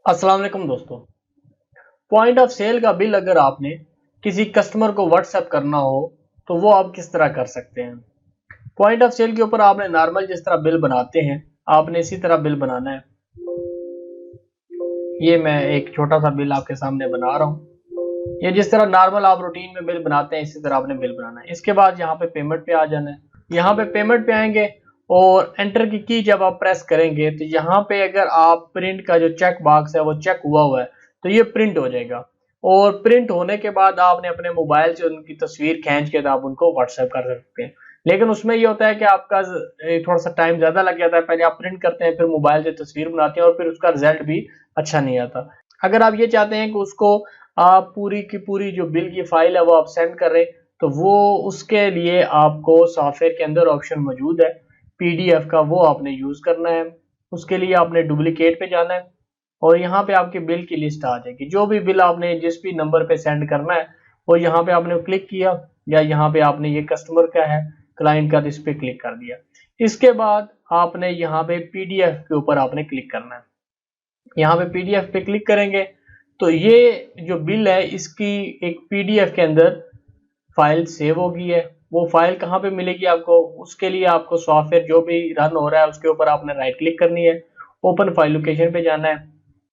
अस्सलाम वालेकुम दोस्तों। पॉइंट ऑफ सेल का बिल अगर आपने किसी कस्टमर को व्हाट्सएप करना हो तो वो आप किस तरह कर सकते हैं। पॉइंट ऑफ सेल के ऊपर आपने नॉर्मल जिस तरह बिल बनाते हैं आपने इसी तरह बिल बनाना है। ये मैं एक छोटा सा बिल आपके सामने बना रहा हूँ। ये जिस तरह नॉर्मल आप रूटीन में बिल बनाते हैं इसी तरह आपने बिल बनाना है। इसके बाद यहाँ पे पेमेंट पे आ जाना है। यहाँ पे पेमेंट पे आएंगे और एंटर की जब आप प्रेस करेंगे तो यहाँ पे अगर आप प्रिंट का जो चेक बॉक्स है वो चेक हुआ है तो ये प्रिंट हो जाएगा। और प्रिंट होने के बाद आपने अपने मोबाइल से उनकी तस्वीर खींच के आप उनको व्हाट्सएप कर सकते हैं। लेकिन उसमें ये होता है कि आपका थोड़ा सा टाइम ज्यादा लग जाता है। पहले आप प्रिंट करते हैं, फिर मोबाइल से तस्वीर बनाते हैं और फिर उसका रिजल्ट भी अच्छा नहीं आता। अगर आप ये चाहते हैं कि उसको आप पूरी की पूरी जो बिल की फाइल है वो आप सेंड कर रहे हैं तो वो उसके लिए आपको सॉफ्टवेयर के अंदर ऑप्शन मौजूद है पीडीएफ का, वो आपने यूज करना है। उसके लिए आपने डुप्लीकेट पे जाना है और यहाँ पे आपके बिल की लिस्ट आ जाएगी। जो भी बिल आपने जिस भी नंबर पे सेंड करना है वो यहाँ पे आपने क्लिक किया या यहाँ पे आपने ये कस्टमर का है क्लाइंट का, तो इस पे क्लिक कर दिया। इसके बाद आपने यहाँ पे पीडीएफ के ऊपर आपने क्लिक करना है। यहाँ पे पीडीएफ पे क्लिक करेंगे तो ये जो बिल है इसकी एक पीडीएफ के अंदर फाइल सेव होगी है। वो फाइल कहाँ पे मिलेगी आपको, उसके लिए आपको सॉफ्टवेयर जो भी रन हो रहा है उसके ऊपर आपने राइट क्लिक करनी है, ओपन फाइल लोकेशन पे जाना है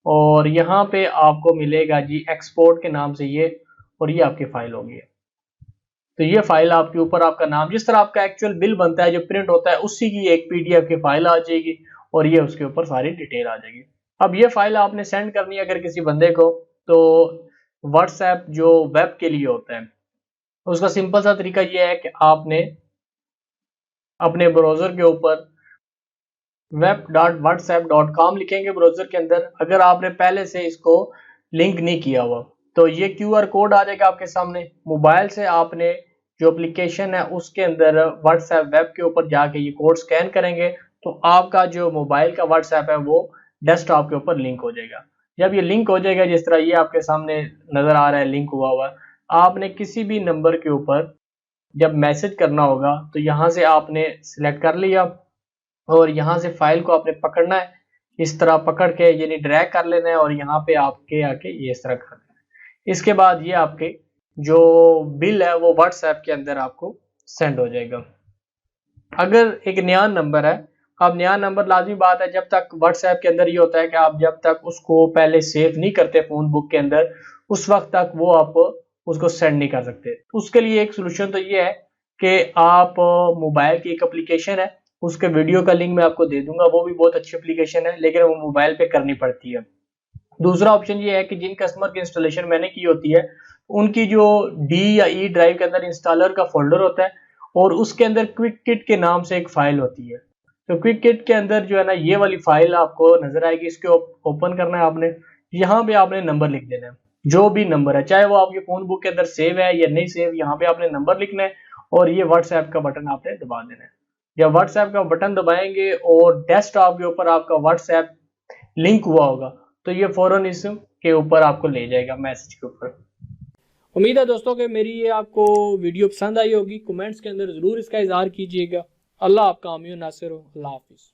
और यहाँ पे आपको मिलेगा जी एक्सपोर्ट के नाम से ये, और ये आपकी फाइल होगी। तो ये फाइल आपके ऊपर आपका नाम जिस तरह आपका एक्चुअल बिल बनता है जो प्रिंट होता है उसी की एक पीडीएफ की फाइल आ जाएगी और ये उसके ऊपर सारी डिटेल आ जाएगी। अब ये फाइल आपने सेंड करनी है अगर किसी बंदे को, तो व्हाट्सएप जो वेब के लिए होता है उसका सिंपल सा तरीका ये है कि आपने अपने ब्राउजर के ऊपर web.whatsapp.com लिखेंगे ब्राउजर के अंदर। अगर आपने पहले से इसको लिंक नहीं किया हुआ तो ये क्यूआर कोड आ जाएगा आपके सामने। मोबाइल से आपने जो एप्लीकेशन है उसके अंदर व्हाट्सएप वेब के ऊपर जाके ये कोड स्कैन करेंगे तो आपका जो मोबाइल का व्हाट्सएप है वो डेस्कटॉप के ऊपर लिंक हो जाएगा। जब ये लिंक हो जाएगा जिस तरह ये आपके सामने नजर आ रहा है लिंक हुआ आपने किसी भी नंबर के ऊपर जब मैसेज करना होगा तो यहाँ से आपने सिलेक्ट कर लिया और यहाँ से फाइल को आपने पकड़ना है, इस तरह पकड़ के यानी ड्रैग कर लेना है और यहाँ पे आपके आके ये इस तरह कर देना है। इसके बाद ये आपके जो बिल है वो व्हाट्सएप के अंदर आपको सेंड हो जाएगा। अगर एक नया नंबर है, अब नया नंबर लाजमी बात है, जब तक व्हाट्सएप के अंदर ये होता है कि आप जब तक उसको पहले सेव नहीं करते फोन बुक के अंदर उस वक्त तक वो आप उसको सेंड नहीं कर सकते। उसके लिए एक सोल्यूशन तो ये है कि आप मोबाइल की एक एप्लीकेशन है उसके वीडियो का लिंक मैं आपको दे दूंगा, वो भी बहुत अच्छी एप्लीकेशन है लेकिन वो मोबाइल पे करनी पड़ती है। दूसरा ऑप्शन ये है कि जिन कस्टमर की इंस्टॉलेशन मैंने की होती है उनकी जो डी या ई ड्राइव के अंदर इंस्टॉलर का फोल्डर होता है और उसके अंदर क्विक किट के नाम से एक फाइल होती है। तो क्विक किट के अंदर जो है ना ये वाली फाइल आपको नजर आएगी, इसके ओपन करना है आपने। यहाँ पे आपने नंबर लिख देना है, जो भी नंबर है चाहे वो आपके फोन बुक के अंदर सेव है या नहीं सेव, यहाँ पे आपने नंबर लिखना है और ये व्हाट्सएप का बटन आपने दबा देना है। जब व्हाट्सएप का बटन दबाएंगे और डेस्कटॉप के ऊपर आपका व्हाट्सएप लिंक हुआ होगा तो ये फौरन इस के ऊपर आपको ले जाएगा मैसेज के ऊपर। उम्मीद है दोस्तों कि मेरी ये आपको वीडियो पसंद आई होगी। कमेंट्स के अंदर जरूर इसका इजहार कीजिएगा। अल्लाह आपका आमीन नासिर हो। अल्लाह हाफिज।